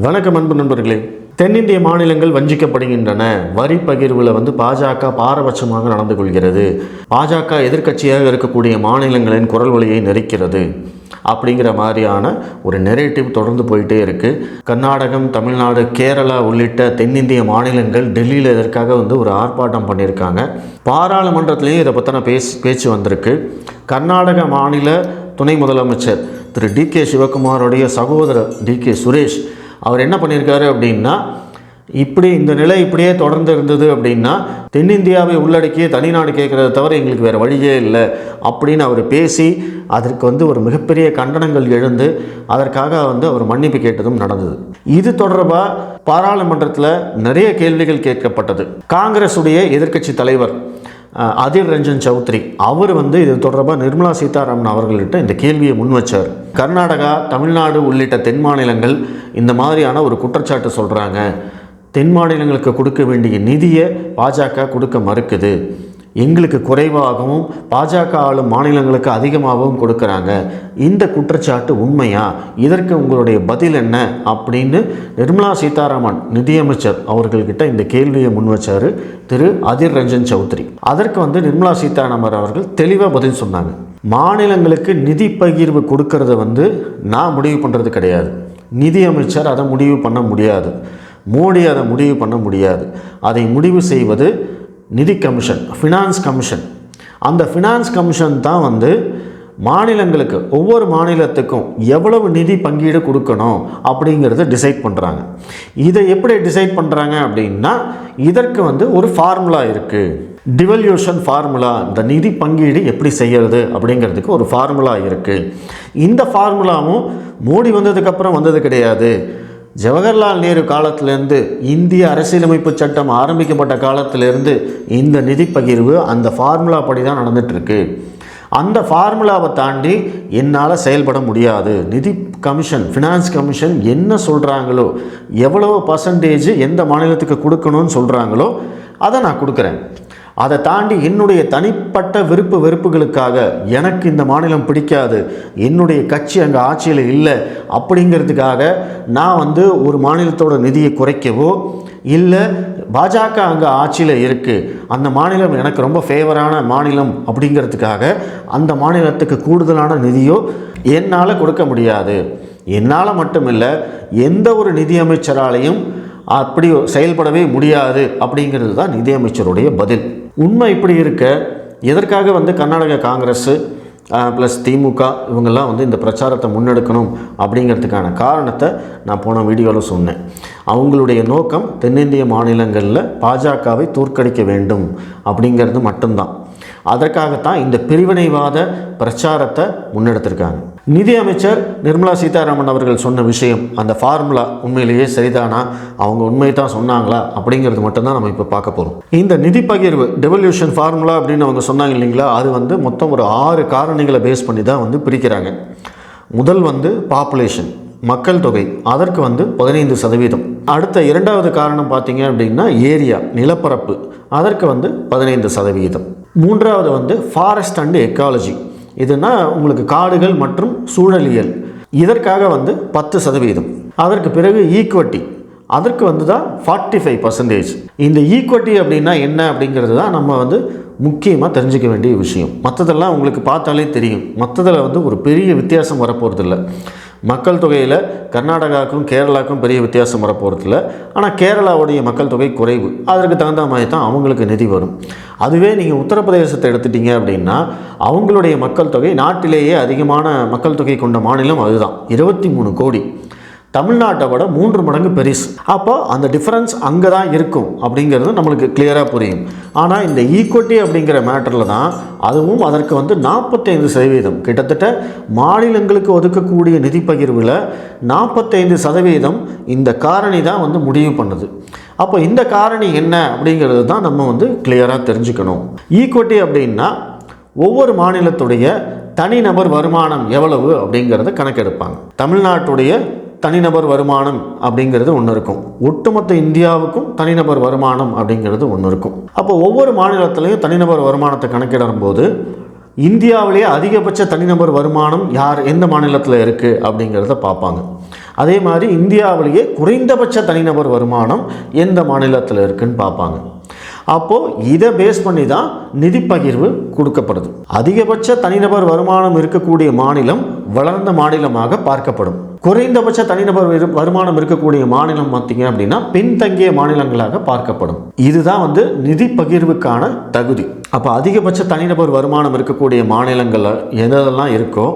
வணக்கம் அன்பு நண்பர்களே. தென்னிந்திய மாநிலங்கள் வஞ்சிக்கப்படுகின்றன. வரி பகிர்வில் பாஜக பாரபட்சமாக நடந்து கொள்கிறது. பாஜக எதிர்க்கட்சியாக இருக்கக்கூடிய மாநிலங்களின் குரல் வழியை நெரிக்கிறது அப்படிங்கிற மாதிரியான ஒரு நெரேட்டிவ் தொடர்ந்து போயிட்டே இருக்குது. கர்நாடகம், தமிழ்நாடு, கேரளா உள்ளிட்ட தென்னிந்திய மாநிலங்கள் டெல்லியில் இதற்காக ஒரு ஆர்ப்பாட்டம் பண்ணியிருக்காங்க. பாராளுமன்றத்திலையும் இதை பற்றின பேச்சு வந்திருக்கு. கர்நாடக மாநில துணை முதலமைச்சர் திரு டி.கே. சிவகுமாரோடைய சகோதரர் டி.கே. சுரேஷ் அவர் என்ன பண்ணியிருக்காரு அப்படின்னா, இந்த நிலை இப்படியே தொடர்ந்து இருந்தது அப்படின்னா தென்னிந்தியாவை உள்ளடக்கிய தனிநாடு கேட்குறத தவிர எங்களுக்கு வேறு வழியே இல்லை அப்படின்னு அவர் பேசி அதற்கு ஒரு மிகப்பெரிய கண்டனங்கள் எழுந்து அதற்காக அவர் மன்னிப்பு கேட்டதும் நடந்தது. இது தொடர்பாக பாராளுமன்றத்தில் நிறைய கேள்விகள் கேட்கப்பட்டது. காங்கிரஸுடைய எதிர்க்கட்சி தலைவர் அதிர் ரஞ்சன் சௌத்ரி அவர் இது தொடர்பாக நிர்மலா சீதாராமன் அவர்கள்ட்ட இந்த கேள்வியை முன் வச்சார். கர்நாடகா, தமிழ்நாடு உள்ளிட்ட தென் மாநிலங்கள் இந்த மாதிரியான ஒரு குற்றச்சாட்டு சொல்கிறாங்க. தென் மாநிலங்களுக்கு கொடுக்க வேண்டிய நிதியை பாஜக கொடுக்க மறுக்குது. எங்களுக்கு குறைவாகவும் பாஜக ஆளும் மாநிலங்களுக்கு அதிகமாகவும் கொடுக்குறாங்க. இந்த குற்றச்சாட்டு உண்மையா? இதற்கு உங்களுடைய பதில் என்ன அப்படின்னு நிர்மலா சீதாராமன் நிதியமைச்சர் அவர்கள்கிட்ட இந்த கேள்வியை முன் வச்சார் திரு அதிர் ரஞ்சன் சௌத்ரி. அதற்கு நிர்மலா சீதாராமன் அவர்கள் தெளிவாக பதில் சொன்னாங்க. மாநிலங்களுக்கு நிதி பகிர்வு கொடுக்கறத நான் முடிவு பண்ணுறது கிடையாது. நிதியமைச்சர் அதை முடிவு பண்ண முடியாது. மோடி அதை முடிவு பண்ண முடியாது. அதை முடிவு செய்வது நிதி கமிஷன், ஃபினான்ஸ் கமிஷன். அந்த ஃபினான்ஸ் கமிஷன் தான் மாநிலங்களுக்கு, ஒவ்வொரு மாநிலத்துக்கும் எவ்வளவு நிதி பங்கீடு கொடுக்கணும் அப்படிங்கிறத டிசைட் பண்ணுறாங்க. இதை எப்படி டிசைட் பண்ணுறாங்க அப்படின்னா, இதற்கு ஒரு ஃபார்முலா இருக்குது. Devolution formula. இந்த நிதி பங்கீடு எப்படி செய்கிறது அப்படிங்கிறதுக்கு ஒரு ஃபார்முலா இருக்குது. இந்த ஃபார்முலாவும் மோடி வந்ததுக்கப்புறம் வந்தது கிடையாது. ஜவஹர்லால் நேரு காலத்திலேருந்து, இந்திய அரசியலமைப்பு சட்டம் ஆரம்பிக்கப்பட்ட காலத்திலேருந்து இந்த நிதி பகிர்வு அந்த ஃபார்முலா படி தான் நடந்துகிட்ருக்கு. அந்த ஃபார்முலாவை தாண்டி என்னால் செயல்பட முடியாது. நிதி கமிஷன், ஃபினான்ஸ் கமிஷன் என்ன சொல்கிறாங்களோ, எவ்வளவு பர்சன்டேஜ் எந்த மாநிலத்துக்கு கொடுக்கணும்னு சொல்கிறாங்களோ அதை நான் கொடுக்குறேன். அதை தாண்டி என்னுடைய தனிப்பட்ட வெறுப்புகளுக்காக எனக்கு இந்த மாநிலம் பிடிக்காது, என்னுடைய கட்சி அங்கே ஆட்சியில் இல்லை அப்படிங்கிறதுக்காக நான் ஒரு மாநிலத்தோட நிதியை குறைக்கவோ, இல்லை பாஜக அங்கே ஆட்சியில் இருக்குது, அந்த மாநிலம் எனக்கு ரொம்ப ஃபேவரான மாநிலம் அப்படிங்கிறதுக்காக அந்த மாநிலத்துக்கு கூடுதலான நிதியோ என்னால் கொடுக்க முடியாது. என்னால் மட்டுமில்லை, எந்த ஒரு நிதியமைச்சராலையும் அப்படி செயல்படவே முடியாது அப்படிங்கிறது தான் நிதியமைச்சருடைய பதில். உண்மை இப்படி இருக்க எதற்காக கர்நாடக காங்கிரஸ் ப்ளஸ் திமுக இவங்கெல்லாம் இந்த பிரச்சாரத்தை முன்னெடுக்கணும் அப்படிங்கிறதுக்கான காரணத்தை நான் போன வீடியோவில் சொன்னேன். அவங்களுடைய நோக்கம் தென்னிந்திய மாநிலங்களில் பாஜகவை தோற்கடிக்க வேண்டும் அப்படிங்கிறது மட்டும்தான். அதற்காகத்தான் இந்த பிரிவினைவாத பிரச்சாரத்தை முன்னெடுத்திருக்காங்க. நிதி அமைச்சர் நிர்மலா சீதாராமன் அவர்கள் சொன்ன விஷயம், அந்த ஃபார்முலா உண்மையிலேயே சரிதானா, அவங்க உண்மையை தான் சொன்னாங்களா அப்படிங்கிறது மட்டும்தான் நம்ம இப்போ பார்க்க போகிறோம். இந்த நிதி பகிர்வு டெவல்யூஷன் ஃபார்முலா அப்படின்னு அவங்க சொன்னாங்க இல்லைங்களா, அது மொத்தம் ஒரு 6 காரணிகளை பேஸ் பண்ணி தான் பிரிக்கிறாங்க. முதல் பாப்புலேஷன், மக்கள் தொகை, அதற்கு 15%. அடுத்த இரண்டாவது காரணம் பார்த்தீங்க அப்படின்னா ஏரியா, நிலப்பரப்பு, அதற்கு 15%. மூன்றாவது ஃபாரஸ்ட் அண்ட் எக்காலஜி, இதுனா உங்களுக்கு காடுகள் மற்றும் சூழலியல், இதற்காக 10%. அதற்கு பிறகு ஈக்விட்டி, அதற்கு தான் 45%. இந்த ஈக்விட்டி அப்படின்னா என்ன அப்படிங்கிறது தான் நம்ம முக்கியமாக தெரிஞ்சிக்க வேண்டிய விஷயம். மற்றதெல்லாம் உங்களுக்கு பார்த்தாலே தெரியும். மற்றதில் ஒரு பெரிய வித்தியாசம் வரப்போகிறதில்ல. மக்கள் தொகையில் கர்நாடகாவுக்கும் கேரளாவுக்கும் பெரிய வித்தியாசம் வரப்போகிறதில்ல. ஆனால் கேரளாவுடைய மக்கள் தொகை குறைவு, அதற்கு தகுந்த மாதிரி தான் அவங்களுக்கு நிதி வரும். அதுவே நீங்கள் உத்தரப்பிரதேசத்தை எடுத்துட்டீங்க அப்படின்னா அவங்களுடைய மக்கள் தொகை நாட்டிலேயே அதிகமான மக்கள் தொகை கொண்ட மாநிலம் அதுதான், 23 கோடி. தமிழ்நாட்டை விட 3 மடங்கு பெருசு. அப்போ அந்த டிஃப்ரென்ஸ் அங்கே தான் இருக்கும் அப்படிங்கிறது நம்மளுக்கு கிளியராக புரியும். ஆனால் இந்த ஈக்விட்டி அப்படிங்கிற மேட்டரில் தான் அதுவும் அதற்கு 45%, கிட்டத்தட்ட மாநிலங்களுக்கு ஒதுக்கக்கூடிய நிதி பகிர்வில் 45% இந்த காரணி தான் முடிவு பண்ணுது. அப்போ இந்த காரணி என்ன அப்படிங்கிறது தான் நம்ம கிளியராக தெரிஞ்சுக்கணும். ஈக்விட்டி அப்படின்னா ஒவ்வொரு மாநிலத்துடைய தனிநபர் வருமானம் எவ்வளவு அப்படிங்கிறத கணக்கெடுப்பாங்க. தமிழ்நாட்டுடைய தனிநபர் வருமானம் அப்படிங்கிறது ஒன்று இருக்கும், ஒட்டுமொத்த இந்தியாவுக்கும் தனிநபர் வருமானம் அப்படிங்கிறது ஒன்று இருக்கும். அப்போ ஒவ்வொரு மாநிலத்திலையும் தனிநபர் வருமானத்தை கணக்கிடும் போது இந்தியாவிலேயே அதிகபட்ச தனிநபர் வருமானம் எந்த மாநிலத்தில் இருக்குது அப்படிங்கிறத பார்ப்பாங்க. அதே மாதிரி இந்தியாவிலேயே குறைந்தபட்ச தனிநபர் வருமானம் எந்த மாநிலத்தில் இருக்குன்னு பார்ப்பாங்க. அப்போது இதை பேஸ் பண்ணி தான் நிதி பகிர்வு கொடுக்கப்படுது. அதிகபட்ச தனிநபர் வருமானம் இருக்கக்கூடிய மாநிலம் வளர்ந்த மாநிலமாக பார்க்கப்படும். குறைந்தபட்ச தனிநபர் வருமானம் இருக்கக்கூடிய மாநிலம் பார்த்தீங்க அப்படின்னா பின்தங்கிய மாநிலங்களாக பார்க்கப்படும். இதுதான் வந்து நிதி பகிர்வுக்கான தகுதி. அப்போ அதிகபட்ச தனிநபர் வருமானம் இருக்கக்கூடிய மாநிலங்களில் எதெல்லாம் இருக்கோ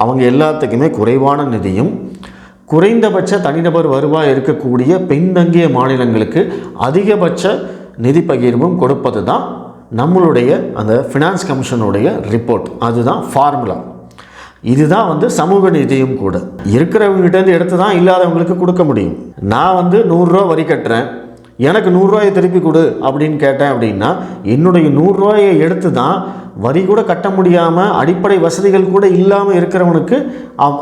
அவங்க எல்லாத்துக்குமே குறைவான நிதியும், குறைந்தபட்ச தனிநபர் வருவாய் இருக்கக்கூடிய பின்தங்கிய மாநிலங்களுக்கு அதிகபட்ச நிதி பகிர்வும் கொடுப்பது தான் நம்மளுடைய அந்த ஃபினான்ஸ் கமிஷனுடைய ரிப்போர்ட். அதுதான் ஃபார்முலா. இதுதான் வந்து சமூக நீதியும் கூட. இருக்கிறவங்ககிட்டேருந்து எடுத்து தான் இல்லாதவங்களுக்கு கொடுக்க முடியும். நான் வந்து 100 ரூபா வரி கட்டுறேன், எனக்கு 100 ரூபாயை திருப்பி கொடு அப்படின்னு கேட்டேன் அப்படின்னா என்னுடைய 100 ரூபாயை எடுத்து தான் வரி கூட கட்ட முடியாமல் அடிப்படை வசதிகள் கூட இல்லாமல் இருக்கிறவனுக்கு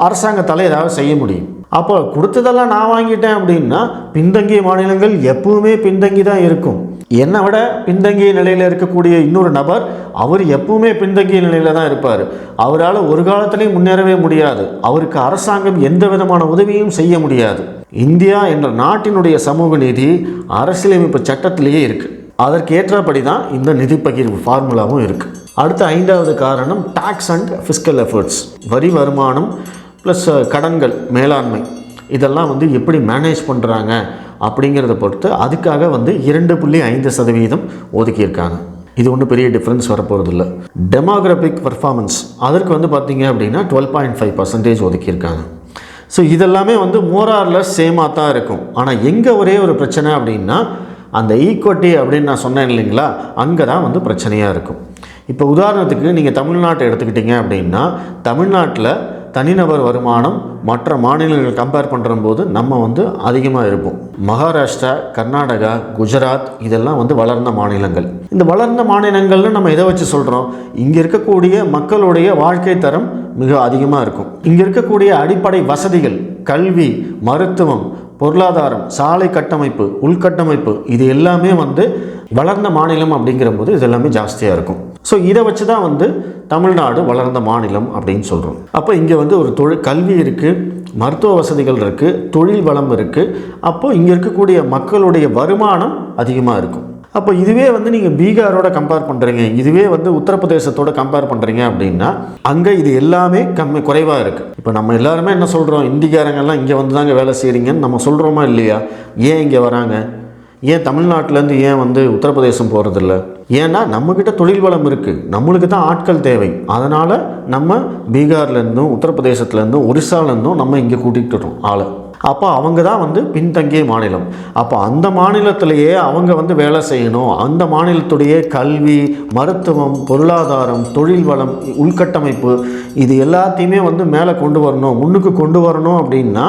அரசாங்கத்தால் ஏதாவது செய்ய முடியும். அப்போ கொடுத்ததெல்லாம் நான் வாங்கிட்டேன் அப்படின்னா பின்தங்கிய மாநிலங்கள் எப்பவுமே பின்தங்கி தான் இருக்கும். என்னை விட பின்தங்கிய நிலையில் இருக்கக்கூடிய இன்னொரு நபர் அவர் எப்பவுமே பின்தங்கிய நிலையில் தான் இருப்பார். அவரால் ஒரு காலத்திலையும் முன்னேறவே முடியாது. அவருக்கு அரசாங்கம் எந்த விதமான உதவியும் செய்ய முடியாது. இந்தியா என்ற நாட்டினுடைய சமூக நீதி அரசியலமைப்பு சட்டத்திலேயே இருக்குது. அதற்கு ஏற்றபடி தான் இந்த நிதி பகிர்வு ஃபார்முலாவும் இருக்குது. அடுத்த 5வது காரணம் டாக்ஸ் அண்ட் ஃபிஸ்கல் எஃபர்ட்ஸ். வரி வருமானம் ப்ளஸ் கடன்கள் மேலாண்மை இதெல்லாம் வந்து எப்படி மேனேஜ் பண்ணுறாங்க அப்படிங்கிறத பொறுத்து அதுக்காக வந்து 2.5% ஒதுக்கியிருக்காங்க. இது ஒன்றும் பெரிய டிஃப்ரென்ஸ் வரப்போகிறது இல்லை. டெமோகிராஃபிக் பர்ஃபார்மன்ஸ் அதற்கு வந்து பார்த்திங்க அப்படின்னா 12.5% ஒதுக்கியிருக்காங்க. ஸோ இதெல்லாமே வந்து மோரார்லெஸ் சேமாக தான் இருக்கும். ஆனால் எங்கே ஒரே ஒரு பிரச்சனை அப்படின்னா அந்த ஈக்விட்டி அப்படின்னு நான் சொன்னேன் இல்லைங்களா, அங்கே தான் வந்து பிரச்சனையாக இருக்கும். இப்போ உதாரணத்துக்கு நீங்கள் தமிழ்நாட்டை எடுத்துக்கிட்டிங்க அப்படின்னா தமிழ்நாட்டில் தனிநபர் வருமானம் மற்ற மாநிலங்கள் கம்பேர் பண்ணுறம்போது நம்ம வந்து அதிகமாக இருப்போம். மகாராஷ்டிரா, கர்நாடகா, குஜராத் இதெல்லாம் வந்து வளர்ந்த மாநிலங்கள். இந்த வளர்ந்த மாநிலங்கள்னு நம்ம எதை வச்சு சொல்கிறோம்? இங்கே இருக்கக்கூடிய மக்களுடைய வாழ்க்கை தரம் மிக அதிகமாக இருக்கும். இங்கே இருக்கக்கூடிய அடிப்படை வசதிகள், கல்வி, மருத்துவம், பொருளாதாரம், சாலை கட்டமைப்பு, உள்கட்டமைப்பு இது எல்லாமே வந்து வளர்ந்த மாநிலம் அப்படிங்கிற போது இது எல்லாமே ஜாஸ்தியாக இருக்கும். ஸோ இதை வச்சு தான் வந்து தமிழ்நாடு வளர்ந்த மாநிலம் அப்படின்னு சொல்கிறோம். அப்போ இங்கே வந்து ஒரு கல்வி இருக்குது, மருத்துவ வசதிகள் இருக்குது, தொழில் வளம் இருக்குது. அப்போது இங்கே இருக்கக்கூடிய மக்களுடைய வருமானம் அதிகமாக இருக்கும். அப்போ இதுவே வந்து நீங்கள் பீகாரோட கம்பேர் பண்ணுறீங்க, இதுவே வந்து உத்தரப்பிரதேசத்தோட கம்பேர் பண்ணுறீங்க அப்படின்னா அங்கே இது எல்லாமே குறைவாக இருக்குது. இப்போ நம்ம எல்லாருமே என்ன சொல்கிறோம், இந்திக்காரங்கெல்லாம் இங்கே வந்து தாங்க வேலை செய்கிறீங்கன்னு நம்ம சொல்கிறோமா இல்லையா? ஏன் இங்கே வராங்க? ஏன் தமிழ்நாட்டிலேருந்து ஏன் வந்து உத்தரப்பிரதேசம் போகிறதில்ல? ஏன்னா நம்மக்கிட்ட தொழில் வளம் இருக்குது, நம்மளுக்கு தான் ஆட்கள் தேவை. அதனால் நம்ம பீகார்லேருந்தும் உத்தரப்பிரதேசத்துலேருந்தும் ஒரிசாலேருந்தும் நம்ம இங்கே கூட்டிகிட்டு ஆளை. அப்போ அவங்க தான் வந்து பின்தங்கிய மாநிலம். அப்போ அந்த மாநிலத்திலேயே அவங்க வந்து வேலை செய்யணும். அந்த மாநிலத்துடைய கல்வி, மருத்துவம், பொருளாதாரம், தொழில் வளம், உள்கட்டமைப்பு இது எல்லாத்தையுமே வந்து மேலே கொண்டு வரணும், முன்னுக்கு கொண்டு வரணும் அப்படின்னா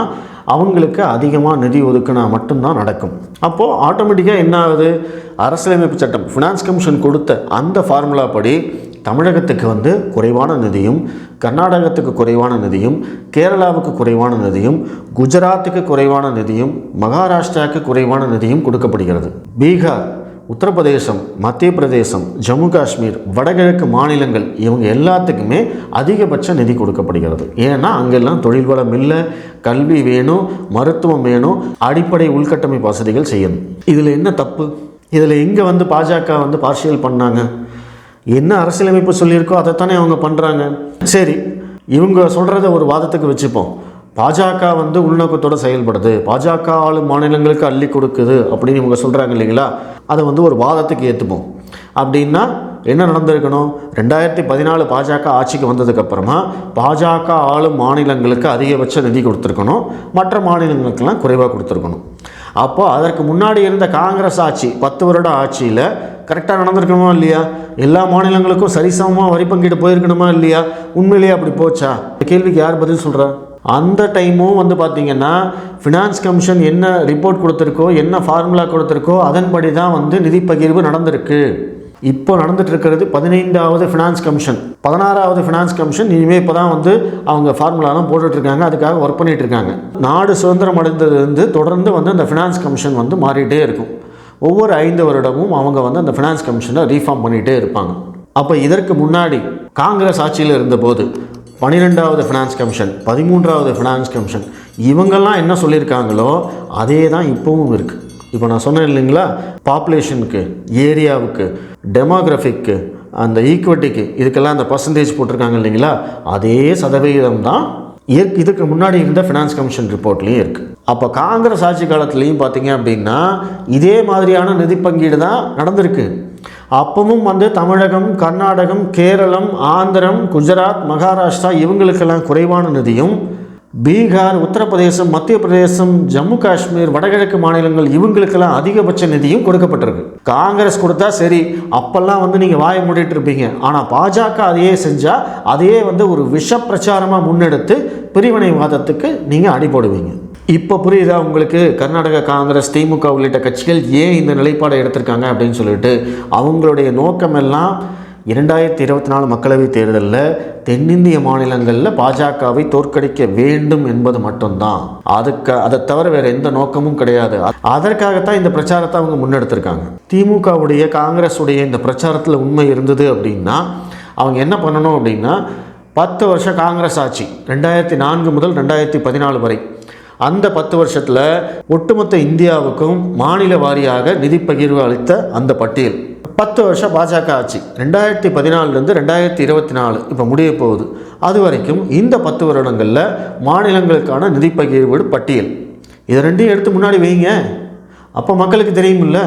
அவங்களுக்கு அதிகமாக நிதி ஒதுக்கினா மட்டும்தான் நடக்கும். அப்போது ஆட்டோமேட்டிக்காக என்ன ஆகுது? அரசியலமைப்பு சட்டம் ஃபினான்ஸ் கமிஷன் கொடுத்த அந்த ஃபார்முலா படி தமிழகத்துக்கு வந்து குறைவான நிதியும், கர்நாடகத்துக்கு குறைவான நிதியும், கேரளாவுக்கு குறைவான நிதியும், குஜராத்துக்கு குறைவான நிதியும், மகாராஷ்டிராவுக்கு குறைவான நிதியும் கொடுக்கப்படுகிறது. பீகார், உத்தரப்பிரதேசம், மத்திய பிரதேசம், ஜம்மு காஷ்மீர், வடகிழக்கு மாநிலங்கள் இவங்க எல்லாத்துக்குமே அதிகபட்ச நிதி கொடுக்கப்படுகிறது. ஏன்னா அங்கெல்லாம் தொழில் வளம் இல்லை, கல்வி வேணும், மருத்துவம் வேணும், அடிப்படை உள்கட்டமைப்பு வசதிகள் செய்யணும். இதில் என்ன தப்பு? இதில் எங்கே வந்து பாஜக வந்து பார்ஷியல் பண்ணாங்க? என்ன அரசியலமைப்பு சொல்லியிருக்கோ அதைத்தானே அவங்க பண்ணுறாங்க. சரி, இவங்க சொல்கிறத ஒரு வாதத்துக்கு வச்சுப்போம். பாஜக வந்து உள்நோக்கத்தோடு செயல்படுது, பாஜக ஆளும் மாநிலங்களுக்கு அள்ளி கொடுக்குது அப்படின்னு இவங்க சொல்கிறாங்க இல்லைங்களா? அதை வந்து ஒரு வாதத்துக்கு ஏற்றுப்போம். அப்படின்னா என்ன நடந்திருக்கணும்? 2014 பாஜக ஆட்சிக்கு வந்ததுக்கப்புறமா பாஜக ஆளும் மாநிலங்களுக்கு அதிகபட்ச நிதி கொடுத்துருக்கணும், மற்ற மாநிலங்களுக்கெல்லாம் குறைவாக கொடுத்துருக்கணும். அப்போ அதற்கு முன்னாடி இருந்த காங்கிரஸ் ஆட்சி 10 வருட ஆட்சியில் கரெக்டாக நடந்திருக்கணுமா இல்லையா? எல்லா மாநிலங்களுக்கும் சரிசமமாக வரி பங்கீடு போயிருக்கணுமா இல்லையா? உண்மையிலேயே அப்படி போச்சா? இந்த கேள்விக்கு யார் பதில் சொல்கிறா? அந்த டைமும் வந்து பார்த்திங்கன்னா ஃபினான்ஸ் கமிஷன் என்ன ரிப்போர்ட் கொடுத்துருக்கோ, என்ன ஃபார்முலா கொடுத்துருக்கோ அதன்படி தான் வந்து நிதி பகிர்வு நடந்திருக்கு. இப்போ நடந்துட்டு இருக்கிறது 15வது ஃபினான்ஸ் கமிஷன், 16வது ஃபினான்ஸ் கமிஷன். இனிமேல் இப்போ தான் வந்து அவங்க ஃபார்முலாலாம் போட்டுட்ருக்காங்க, அதுக்காக ஒர்க் பண்ணிகிட்ருக்காங்க. நாடு சுதந்திரம் அடைந்ததுலேருந்து தொடர்ந்து வந்து அந்த ஃபினான்ஸ் கமிஷன் வந்து மாறிட்டே இருக்கும். ஒவ்வொரு 5 வருடமும் அவங்க வந்து அந்த ஃபினான்ஸ் கமிஷனை ரீஃபார்ம் பண்ணிகிட்டே இருப்பாங்க. அப்போ இதற்கு முன்னாடி காங்கிரஸ் ஆட்சியில் இருந்தபோது 12வது ஃபினான்ஸ் கமிஷன், 13வது ஃபினான்ஸ் கமிஷன் இவங்கெல்லாம் என்ன சொல்லியிருக்காங்களோ அதே தான் இப்போவும் இருக்குது. இப்போ நான் சொன்னேன் இல்லைங்களா, பாப்புலேஷனுக்கு, ஏரியாவுக்கு, டெமோகிராஃபிக்கு, அந்த ஈக்விட்டிக்கு, இதுக்கெல்லாம் அந்த பர்சன்டேஜ் போட்டிருக்காங்க இல்லைங்களா, அதே சதவிகிதம் தான் இதுக்கு முன்னாடி இருந்த ஃபினான்ஸ் கமிஷன் ரிப்போர்ட்லேயும் இருக்குது. அப்போ காங்கிரஸ் ஆட்சி காலத்துலேயும் பார்த்தீங்க அப்படின்னா இதே மாதிரியான நிதி பங்கீடு தான் நடந்திருக்கு. அப்பவும் வந்து தமிழகம், கர்நாடகம், கேரளம், ஆந்திரம், குஜராத், மகாராஷ்டிரா இவங்களுக்கெல்லாம் குறைவான நிதியும், பீகார், உத்தரப்பிரதேசம், மத்திய பிரதேசம், ஜம்மு காஷ்மீர், வடகிழக்கு மாநிலங்கள் இவங்களுக்கெல்லாம் அதிகபட்ச நிதியும் கொடுக்கப்பட்டிருக்கு. காங்கிரஸ் கொடுத்தா சரி, அப்பெல்லாம் வந்து நீங்கள் வாயை மூடிட்டு இருப்பீங்க. ஆனால் பாஜக அதையே செஞ்சால் அதையே வந்து ஒரு விஷ பிரச்சாரமாக முன்னெடுத்து பிரிவினைவாதத்துக்கு நீங்கள் அடிபடுவீங்க. இப்போ புரியுதா உங்களுக்கு கர்நாடக காங்கிரஸ், திமுக உள்ளிட்ட கட்சிகள் ஏன் இந்த நிலைப்பாடை எடுத்திருக்காங்க அப்படின்னு சொல்லிட்டு? அவங்களுடைய நோக்கமெல்லாம் 2024 மக்களவைத் தேர்தலில் தென்னிந்திய மாநிலங்களில் பாஜகவை தோற்கடிக்க வேண்டும் என்பது மட்டும்தான். அதை தவிர வேறு எந்த நோக்கமும் கிடையாது. அதற்காகத்தான் இந்த பிரச்சாரத்தை அவங்க முன்னெடுத்திருக்காங்க. திமுகவுடைய, காங்கிரஸுடைய இந்த பிரச்சாரத்தில் உண்மை இருந்தது அப்படின்னா அவங்க என்ன பண்ணணும் அப்படின்னா, 10 வருஷம் காங்கிரஸ் ஆட்சி 2004 முதல் 2014 வரை, அந்த 10 வருஷத்தில் ஒட்டுமொத்த இந்தியாவுக்கும் மாநில வாரியாக நிதி பகிர்வு அளித்த அந்த பட்டியல். 10 வருஷம் பாஜக ஆட்சி 2014 2024 இப்போ முடிய போகுது. அது வரைக்கும் இந்த 10 வருடங்களில் மாநிலங்களுக்கான நிதி பகிர்வு பட்டியல், இது ரெண்டையும் எடுத்து முன்னாடி வைங்க. அப்போ மக்களுக்கு தெரியுமில்ல,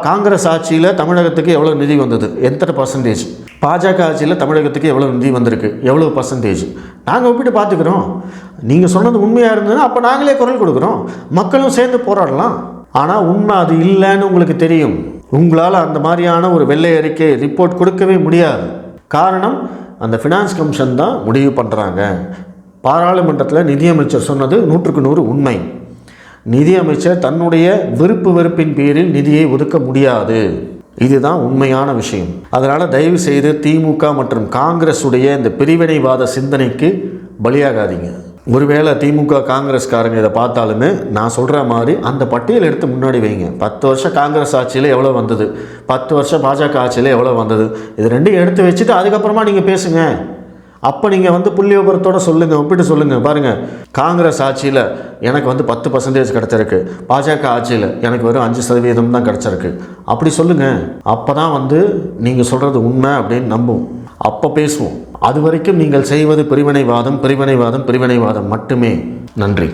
காங்கிரஸ் ஆட்சியில் தமிழகத்துக்கு எவ்வளோ நிதி வந்தது, எத்தனை பர்சன்டேஜ், பாஜக ஆட்சியில் தமிழகத்துக்கு எவ்வளோ நிதி வந்திருக்கு, எவ்வளோ பர்சன்டேஜ், நாங்கள் ஒப்பிட்டு பார்த்துக்கிறோம். நீங்கள் சொன்னது உண்மையாக இருந்ததுன்னா அப்போ நாங்களே குரல் கொடுக்குறோம், மக்களும் சேர்ந்து போராடலாம். ஆனால் உண்மை அது இல்லைன்னு உங்களுக்கு தெரியும். உங்களால் அந்த மாதிரியான ஒரு வெள்ளை அறிக்கை ரிப்போர்ட் கொடுக்கவே முடியாது. காரணம், அந்த ஃபினான்ஸ் கமிஷன் தான் முடிவு பண்ணுறாங்க. பாராளுமன்றத்தில் நிதியமைச்சர் சொன்னது 100க்கு 100 உண்மை. நிதியமைச்சர் தன்னுடைய விருப்பு வெறுப்பின் பேரில் நிதியை ஒதுக்க முடியாது. இதுதான் உண்மையான விஷயம். அதனால் தயவு செய்து திமுக மற்றும் காங்கிரஸுடைய இந்த பிரிவினைவாத சிந்தனைக்கு பலியாகாதீங்க. ஒருவேளை திமுக காங்கிரஸ்காரங்க இதை பார்த்தாலுமே நான் சொல்கிற மாதிரி அந்த பட்டியல் எடுத்து முன்னாடி வைங்க. 10 வருஷம் காங்கிரஸ் ஆட்சியில் எவ்வளோ வந்தது, 10 வருஷம் பாஜக ஆட்சியில் எவ்வளோ வந்தது, இது ரெண்டையும் எடுத்து வச்சுட்டு அதுக்கப்புறமா நீங்கள் பேசுங்க. அப்போ நீங்கள் வந்து புள்ளி விபரத்தோடு சொல்லுங்கள், ஒப்பிட்டு சொல்லுங்கள். பாருங்கள், காங்கிரஸ் ஆட்சியில் எனக்கு வந்து 10% கிடச்சிருக்கு, பாஜக ஆட்சியில் எனக்கு வெறும் 5% தான் கிடச்சிருக்கு, அப்படி சொல்லுங்கள். அப்போ தான் வந்து நீங்கள் சொல்கிறது உண்மை அப்படின்னு நம்பும். அப்போ பேசுவோம். அது வரைக்கும் நீங்கள் செய்வது பிரிவினைவாதம், பிரிவினைவாதம், பிரிவினைவாதம் மட்டுமே. நன்றி.